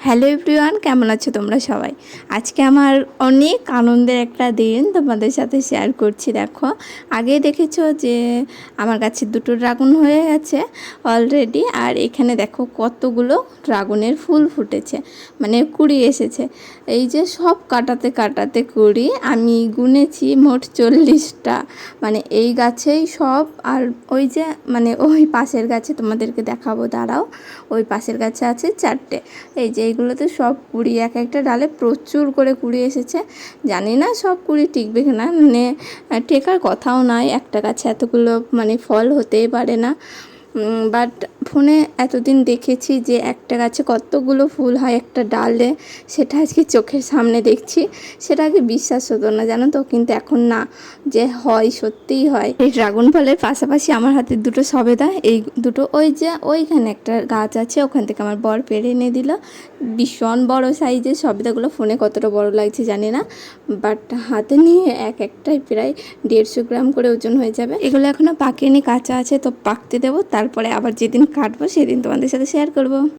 Hello everyone, কেমন আছো তোমরা সবাই? আজকে আমার অনেক আনন্দের একটা দিন তোমাদের সাথে শেয়ার করছি। দেখো, আগেই দেখেছো যে আমার গাছে দুটো ড্রাগন হয়ে গেছে অলরেডি। আর এখানে দেখো কতগুলো ড্রাগনের ফুল ফুটেছে, মানে কুড়ি এসেছে। এই যে সব কাটাতে কাটাতে কুড়ি, আমি গুনেছি মোট 40টা। মানে এই গাছেই সব। আর ওই যে মানে ওই পাশের গাছে তোমাদেরকে দেখাবো, দাঁড়াও। ওই পাশের গাছে আছে 4টে। এই যে এইগুলোতে সব কুড়ি, এক একটা ডালে প্রচুর করে কুড়ি এসেছে। জানি না সব কুড়ি টিকবে কিনা, মানে টেকার কথাও নয়, একটা গাছে এতগুলো মানে ফল হতেই পারে না। বাট ফোনে এতদিন দেখেছি যে একটা গাছে কতগুলো ফুল হয় একটা ডালে, সেটা আজকে চোখের সামনে দেখছি। সেটা আগে বিশ্বাস হতো না, জানো তো, কিন্তু এখন না, যে হয়, সত্যিই হয়। এই ড্রাগন ফলের পাশাপাশি আমার হাতে দুটো সবেদা, এই দুটো ওই যে ওইখানে একটা গাছ আছে, ওখান থেকে আমার বর পেড়ে এনে দিল। ভীষণ বড় সাইজের সবেদাগুলো, ফোনে কতটা বড় লাগছে জানি না, বাট হাতে নিয়ে এক একটাই প্রায় 150 গ্রাম করে ওজন হয়ে যাবে। এগুলো এখনও পাকেনি, কাঁচা আছে, তো পাকতে দেবো, তারপরে আবার যেদিন কাটবো সেদিন তোমাদের সাথে শেয়ার করব।